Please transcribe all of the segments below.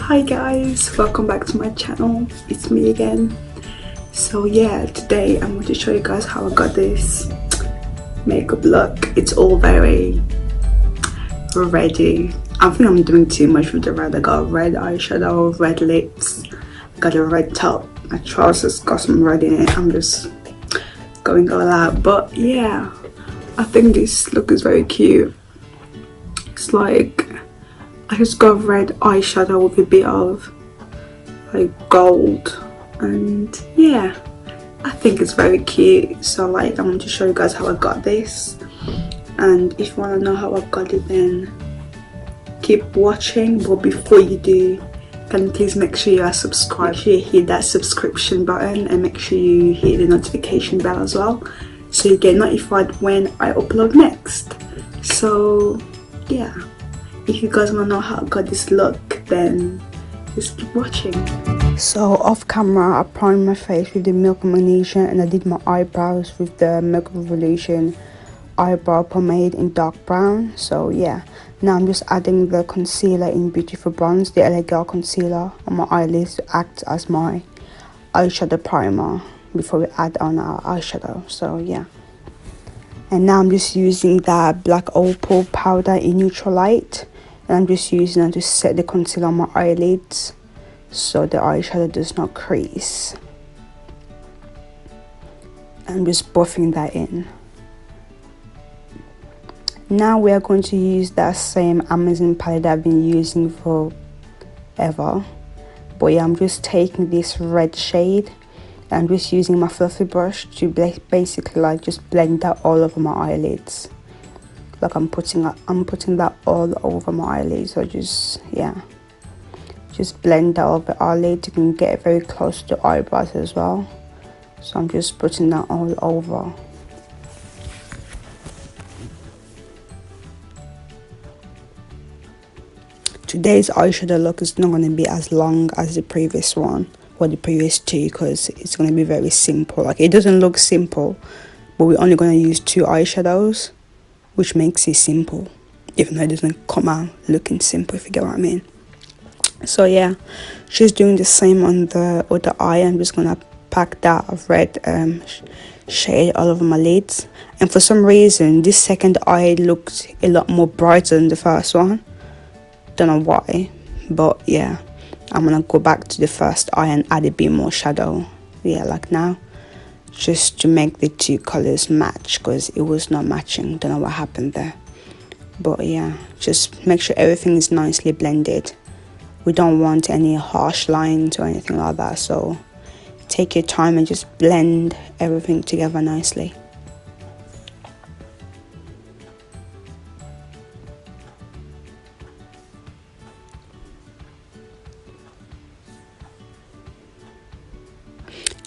Hi guys, welcome back to my channel. It's me again. So yeah, today I'm going to show you guys how I got this makeup look. It's all very reddy. I think I'm doing too much with the red. I got red eyeshadow, red lips, got a red top, my trousers got some red in it. I'm just going all out, but yeah, I think this look is very cute. It's like I just got red eyeshadow with a bit of like gold, and yeah, I think it's very cute. So like, I want to show you guys how I got this, and if you want to know how I got it, then keep watching. But before you do, can you please make sure you are subscribed, make sure you hit that subscription button, and make sure you hit the notification bell as well, so you get notified when I upload next. So yeah, if you guys want to know how I got this look, then just keep watching. So off camera, I primed my face with the Milk Magnesia, and I did my eyebrows with the Milk Revolution eyebrow pomade in dark brown. So yeah, now I'm just adding the concealer in Beautiful Bronze, the LA Girl concealer, on my eyelids to act as my eyeshadow primer before we add on our eyeshadow. So yeah, and now I'm just using that black opal powder in neutral light, and I'm just using it to set the concealer on my eyelids so the eyeshadow does not crease. I'm just buffing that in. Now we are going to use that same Amazon palette that I've been using forever, but yeah, I'm just taking this red shade and I'm just using my fluffy brush to basically like just blend that all over my eyelids. Like I'm putting that all over my eyelids. So just blend that over eyelids. You can get very close to the eyebrows as well. So I'm just putting that all over. Today's eyeshadow look is not going to be as long as the previous one or the previous two, because it's going to be very simple. Like, it doesn't look simple, but we're only going to use 2 eyeshadows, which makes it simple, even though it doesn't come out looking simple, if you get what I mean. So yeah, just doing the same on the other eye. I'm just gonna pack that red shade all over my lids, and for some reason this second eye looked a lot more brighter than the first one. Don't know why, but yeah, I'm gonna go back to the first eye and add a bit more shadow, yeah, like now, just to make the 2 colors match, because it was not matching. Don't know what happened there, but yeah, just make sure everything is nicely blended. We don't want any harsh lines or anything like that, so take your time and just blend everything together nicely.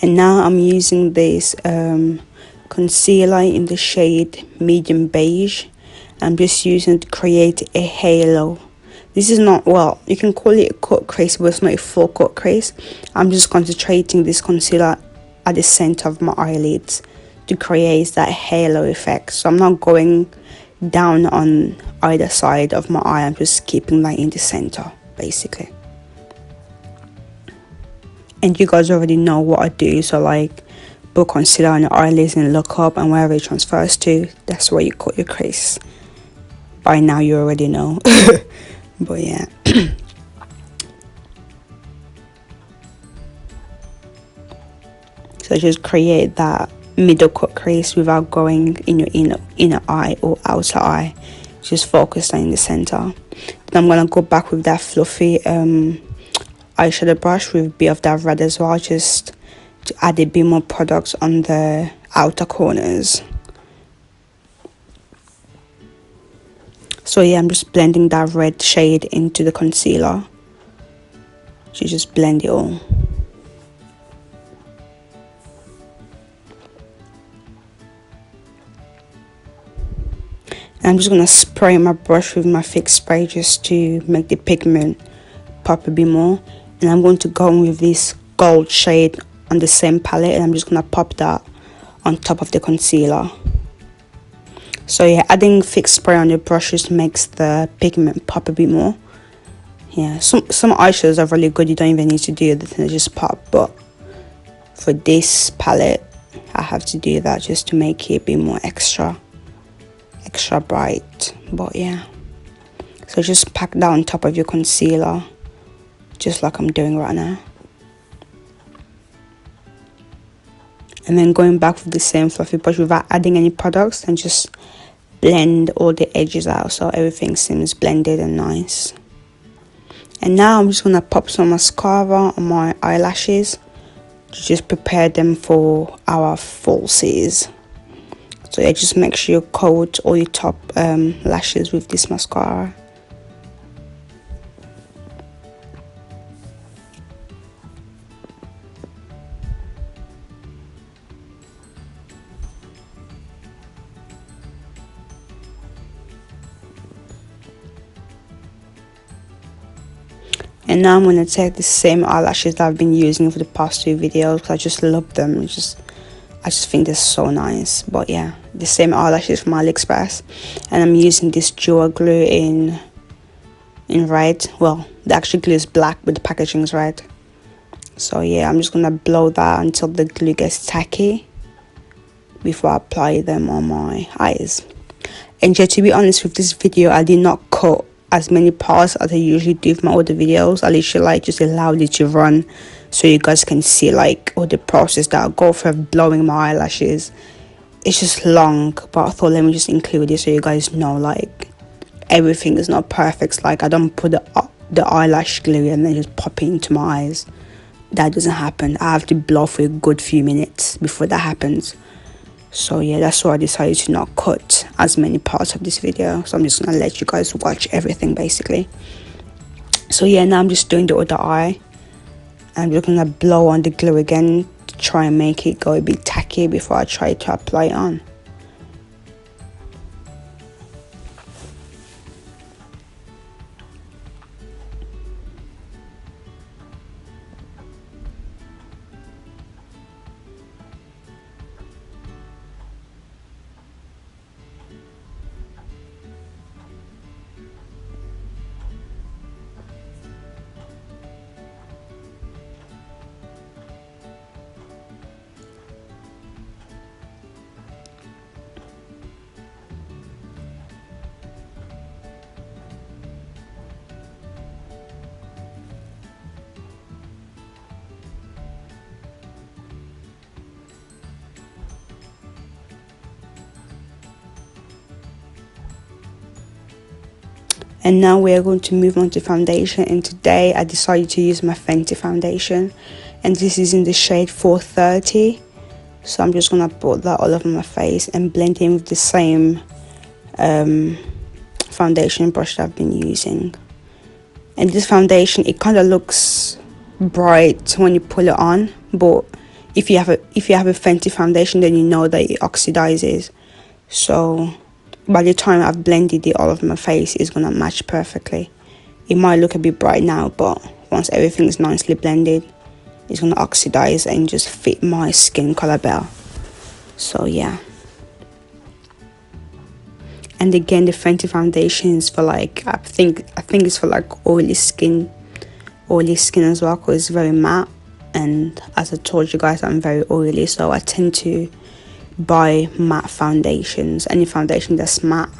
And now I'm using this concealer in the shade medium beige. I'm just using it to create a halo. This is not, well, you can call it a cut crease, but it's not a full cut crease. I'm just concentrating this concealer at the center of my eyelids to create that halo effect. So I'm not going down on either side of my eye. I'm just keeping that in the center, basically. And you guys already know what I do, so like, put concealer on your eyelids and look up, and wherever it transfers to, that's where you cut your crease. By now you already know. But yeah. So just create that middle cut crease without going in your inner eye or outer eye. Just focus in the center. Then I'm gonna go back with that fluffy eyeshadow brush with a bit of that red as well, just to add a bit more product on the outer corners. So yeah, I'm just blending that red shade into the concealer. So just blend it all. And I'm just gonna spray my brush with my fixed spray just to make the pigment pop a bit more. And I'm going to go in with this gold shade on the same palette, and I'm just gonna pop that on top of the concealer. So yeah, adding fixed spray on your brushes makes the pigment pop a bit more. Yeah, some eyeshadows are really good, you don't even need to do anything, they just pop, but for this palette I have to do that just to make it a bit more extra bright. But yeah, so just pack that on top of your concealer, just like I'm doing right now, and then going back with the same fluffy brush without adding any products, and just blend all the edges out so everything seems blended and nice. And now I'm just gonna pop some mascara on my eyelashes to just prepare them for our falsies. So yeah, just make sure you coat all your top lashes with this mascara. And now I'm going to take the same eyelashes that I've been using for the past 2 videos because I just love them. I just think they're so nice. But yeah, the same eyelashes from AliExpress, and I'm using this jewel glue in red. Well, the actual glue is black, but the packaging is red. So yeah, I'm just going to blow that until the glue gets tacky before I apply them on my eyes. And yeah, to be honest with this video, I did not cut as many parts as I usually do for my other videos. I literally like just allowed it to run so you guys can see like all the process that I go through of blowing my eyelashes. It's just long, but I thought let me just include it so you guys know like everything is not perfect. Like I don't put the eyelash glue and then just pop it into my eyes. That doesn't happen. I have to blow for a good few minutes before that happens. So yeah, that's why I decided to not cut as many parts of this video. So I'm just gonna let you guys watch everything basically. So yeah, now I'm just doing the other eye. I'm just gonna blow on the glue again to try and make it go a bit tacky before I try to apply it on. And now we are going to move on to foundation, and today I decided to use my Fenty foundation, and this is in the shade 430. So I'm just gonna put that all over my face and blend in with the same foundation brush that I've been using. And this foundation, it kind of looks bright when you pull it on, but if you have a Fenty foundation, then you know that it oxidizes. So by the time I've blended it all over my face, it's gonna match perfectly. It might look a bit bright now, but once everything is nicely blended, it's gonna oxidize and just fit my skin color better. So yeah. And again, the Fenty foundation is for like, I think it's for like oily skin as well, because it's very matte. And as I told you guys, I'm very oily, so I tend to buy matte foundations. Any foundation that's matte,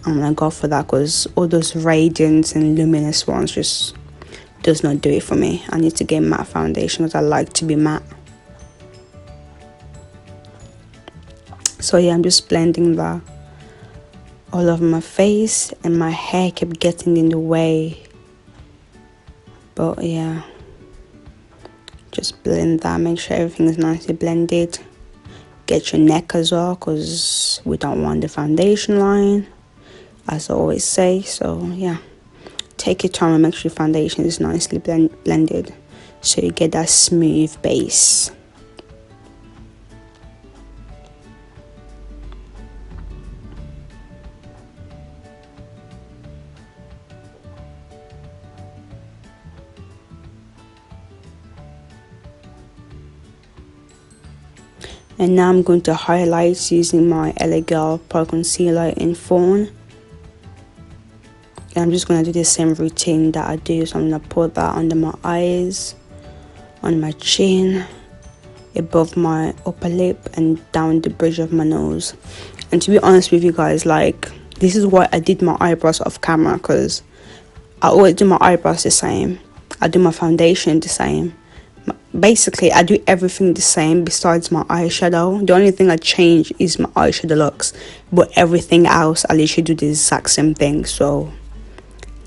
I'm gonna go for that, because all those radiant and luminous ones just does not do it for me. I need to get matte foundation because I like to be matte. So yeah, I'm just blending that all over my face, and my hair kept getting in the way, but yeah, just blend that, make sure everything is nicely blended. Get your neck as well, because we don't want the foundation line, as I always say. So yeah, take your time and make sure your foundation is nicely blended so you get that smooth base. And now I'm going to highlight using my LA Girl Pro Concealer in Fawn. And I'm just going to do the same routine that I do. So I'm going to put that under my eyes, on my chin, above my upper lip, and down the bridge of my nose. And to be honest with you guys, like, this is why I did my eyebrows off camera, because I always do my eyebrows the same. I do my foundation the same. Basically, I do everything the same besides my eyeshadow. The only thing I change is my eyeshadow looks, but everything else I literally do the exact same thing. So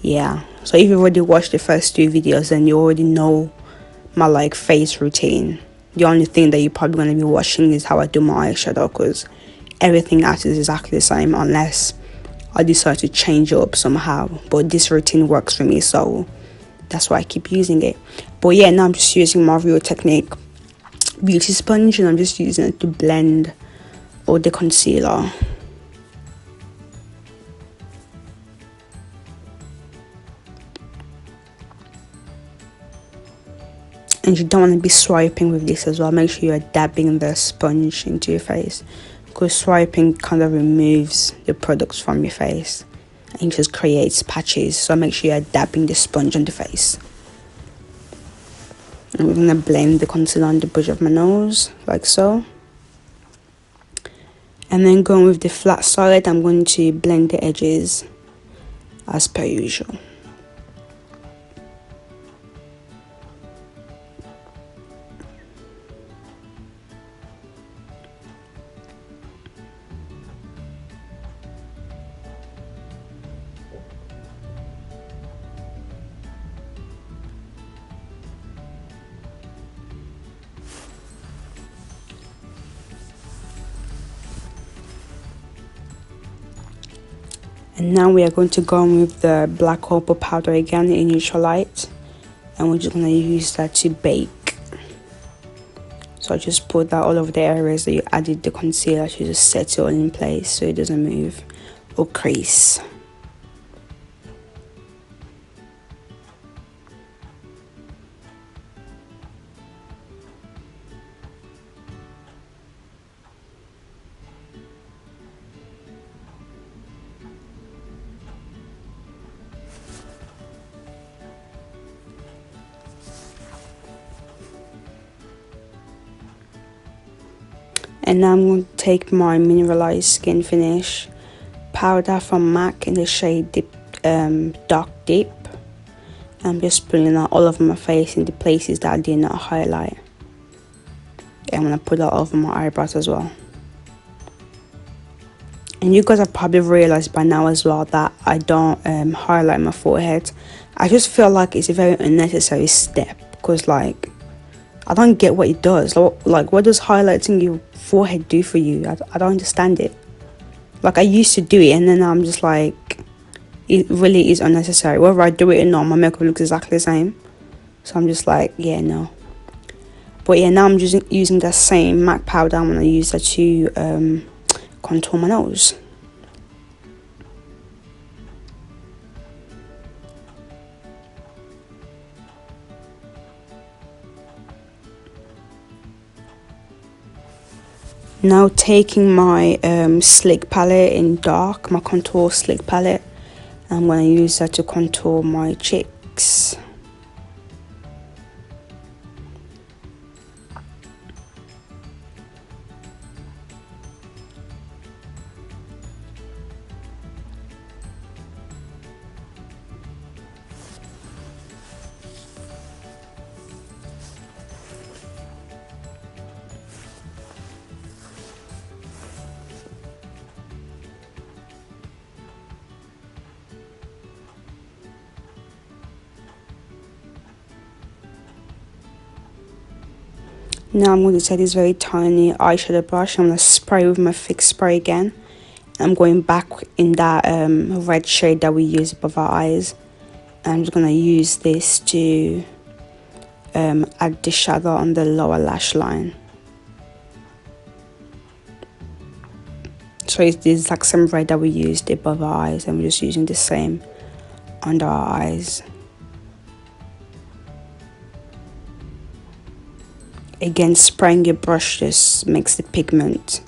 yeah, so if you already watched the first 2 videos, then you already know my like face routine. The only thing that you're probably going to be watching is how I do my eyeshadow, because everything else is exactly the same unless I decide to change it up somehow. But this routine works for me, so that's why I keep using it. But yeah, now I'm just using my Real Technique beauty sponge, and I'm just using it to blend all the concealer. And you don't want to be swiping with this as well. Make sure you're dabbing the sponge into your face, because swiping kind of removes the products from your face and just creates patches. So make sure you're dabbing the sponge on the face. And we're going to blend the concealer on the bridge of my nose, like so. And then going with the flat side, I'm going to blend the edges as per usual. And now we are going to go on with the black opal powder again in neutral light, and we're just going to use that to bake. So I just put that all over the areas that you added the concealer to just set it all in place so it doesn't move or crease. And now I'm going to take my mineralized skin finish powder from MAC in the shade Dark Deep. I'm just putting that all over my face in the places that I did not highlight. I'm going to put that over my eyebrows as well. And you guys have probably realized by now as well that I don't highlight my forehead. I just feel like it's a very unnecessary step, because like I don't get what it does. Like, what does highlighting your forehead do for you? I don't understand it. Like, I used to do it, and then I'm just like, it really is unnecessary. Whether I do it or not, my makeup looks exactly the same. So I'm just like, yeah, no. But yeah, now I'm just using that same MAC powder. I'm going to use that to contour my nose. Now taking my Slick palette in dark, my contour Slick palette, I'm going to use that to contour my cheeks. Now I'm going to take this very tiny eyeshadow brush. I'm going to spray with my fix spray again. I'm going back in that red shade that we use above our eyes. I'm just going to use this to add the shadow on the lower lash line. So it's the exact same red that we used above our eyes, and we're just using the same under our eyes. Again, spraying your brush just makes the pigment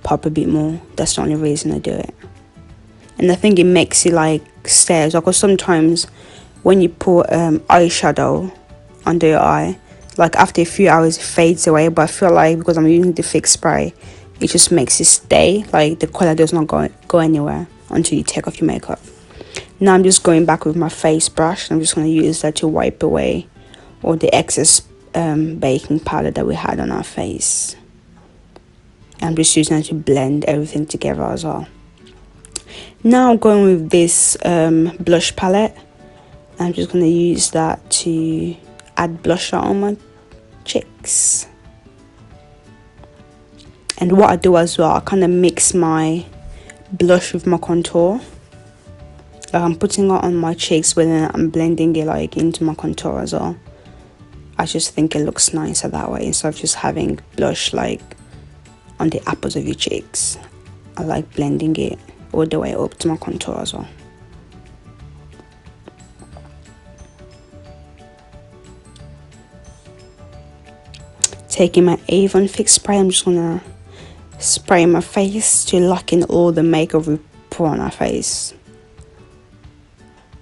pop a bit more. That's the only reason I do it. And I think it makes it like stays, because sometimes when you put eyeshadow under your eye, like after a few hours it fades away, but I feel like because I'm using the fix spray, it just makes it stay, like the color does not go anywhere until you take off your makeup. Now I'm just going back with my face brush, and I'm just going to use that to wipe away all the excess baking powder that we had on our face. I'm just using it to blend everything together as well. Now I'm going with this blush palette. I'm just going to use that to add blusher on my cheeks. And what I do as well, I kind of mix my blush with my contour. Like I'm putting it on my cheeks, but then I'm blending it like into my contour as well. I just think it looks nicer that way, instead of just having blush like on the apples of your cheeks. I like blending it all the way up to my contour as well. Taking my Avon fix spray, I'm just gonna spray my face to lock in all the makeup we put on our face,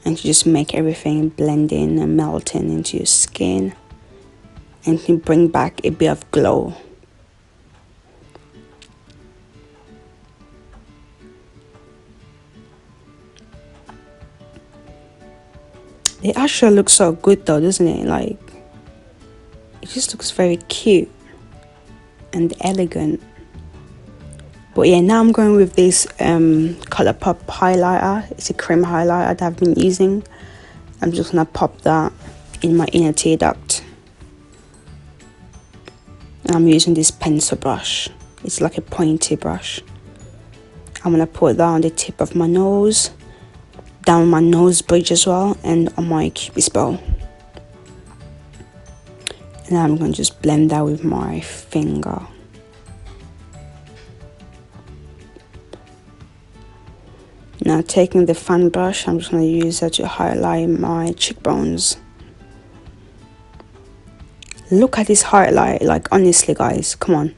and to just make everything blend in and melt in into your skin, and to bring back a bit of glow. It actually looks so good though, doesn't it? Like, it just looks very cute and elegant. But yeah, now I'm going with this Colourpop highlighter. It's a cream highlighter that I've been using. I'm just gonna pop that in my inner tear duct. And I'm using this pencil brush. It's like a pointy brush. I'm gonna put that on the tip of my nose, down my nose bridge as well, and on my cupid's bow. And I'm going to just blend that with my finger. Now taking the fan brush, I'm just going to use that to highlight my cheekbones. Look at this highlight, like honestly guys, come on.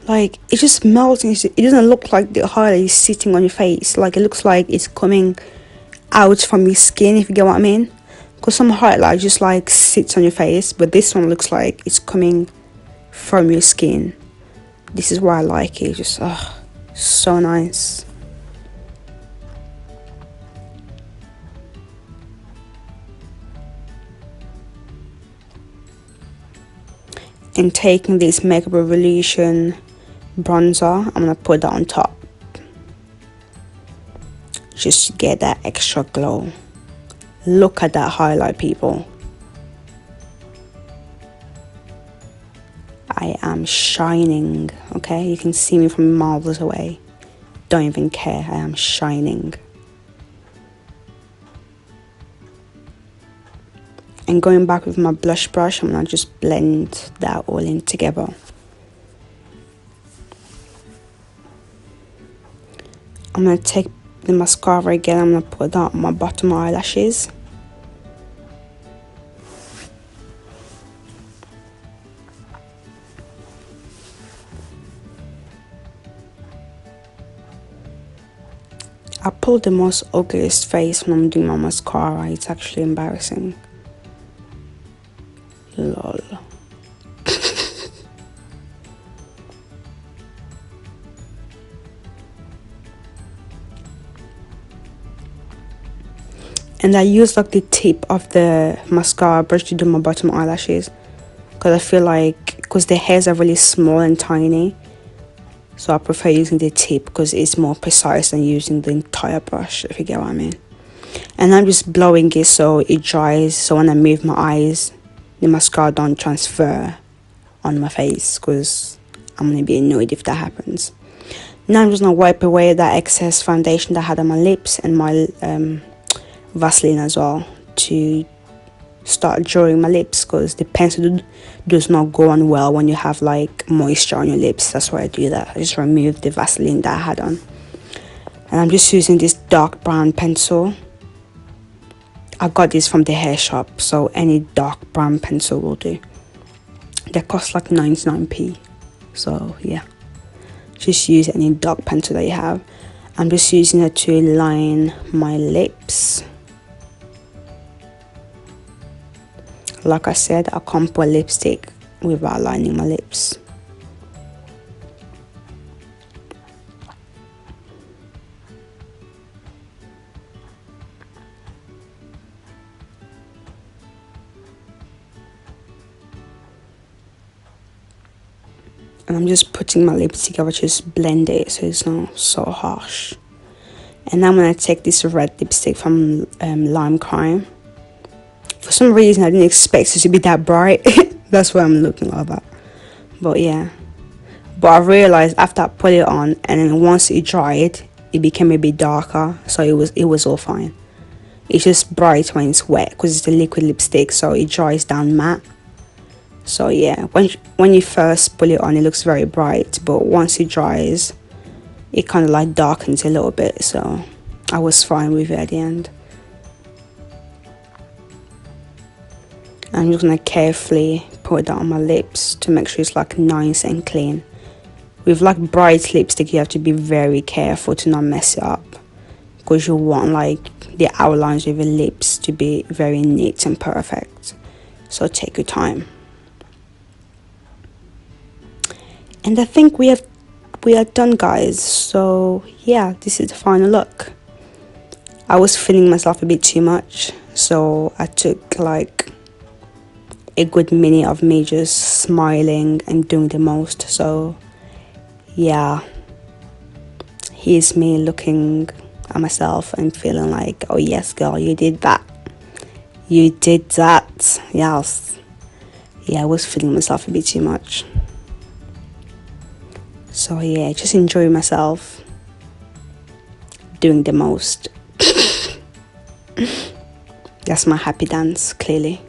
Like, it just melts. It doesn't look like the highlight is sitting on your face. Like, it looks like it's coming out from your skin, if you get what I mean. Because some highlight just like sits on your face, but this one looks like it's coming from your skin. This is why I like it. Just so nice. And taking this Makeup Revolution bronzer, I'm gonna put that on top, just to get that extra glow. Look at that highlight, people. I am shining, okay? You can see me from miles away. Don't even care, I am shining. And going back with my blush brush, I'm gonna just blend that all in together. I'm gonna take the mascara again, I'm gonna put that on my bottom eyelashes. I pulled the most ugliest face when I'm doing my mascara. It's actually embarrassing. Lol. And I use like the tip of the mascara brush to do my bottom eyelashes, because I feel like, because the hairs are really small and tiny, so I prefer using the tip because it's more precise than using the entire brush, if you get what I mean. And I'm just blowing it so it dries, so when I move my eyes, the mascara don't transfer on my face, because I'm gonna be annoyed if that happens. Now I'm just gonna wipe away that excess foundation that I had on my lips and my Vaseline as well, to start drawing my lips, because the pencil does not go on well when you have like moisture on your lips. That's why I do that. I just remove the Vaseline that I had on, and I'm just using this dark brown pencil. I got this from the hair shop, so any dark brown pencil will do. They cost like 99p, so yeah, just use any dark pencil that you have. I'm just using it to line my lips. Like I said, I can't put lipstick without lining my lips. And I'm just putting my lips together, just blend it so it's not so harsh. And now I'm going to take this red lipstick from Lime Crime. For some reason I didn't expect it to be that bright. That's why I'm looking like that. But yeah. But I realized after I put it on, and then once it dried, it became a bit darker. So it was all fine. It's just bright when it's wet because it's a liquid lipstick, so it dries down matte. So yeah, when you first put it on, it looks very bright, but once it dries, it kind of like darkens a little bit. So I was fine with it at the end. I'm just gonna carefully put that on my lips to make sure it's like nice and clean. With like bright lipstick, you have to be very careful to not mess it up, because you want like the outlines of your lips to be very neat and perfect. So take your time. And I think we are done, guys. So yeah, this is the final look. I was feeling myself a bit too much, so I took like a good minute of me just smiling and doing the most. So yeah, here's me looking at myself and feeling like, oh yes girl, you did that, you did that. Yes, yeah, I was feeling myself a bit too much. So yeah, just enjoy myself doing the most. That's my happy dance, clearly.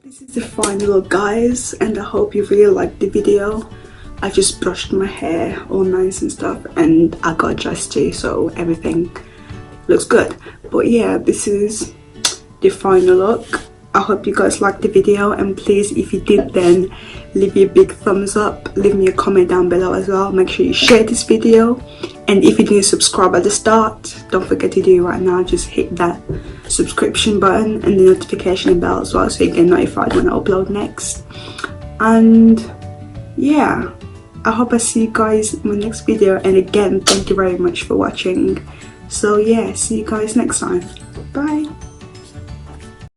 This is the final look, guys, and I hope you really liked the video. I just brushed my hair all nice and stuff, and I got dressed too, so everything looks good. But yeah, this is the final look. I hope you guys liked the video, and please, if you did, then leave me a big thumbs up, leave me a comment down below as well. Make sure you share this video, and if you didn't subscribe at the start, don't forget to do it right now. Just hit that subscription button and the notification bell as well, so you get notified when I upload next. And yeah, I hope I see you guys in my next video, and again, thank you very much for watching. So yeah, see you guys next time. Bye.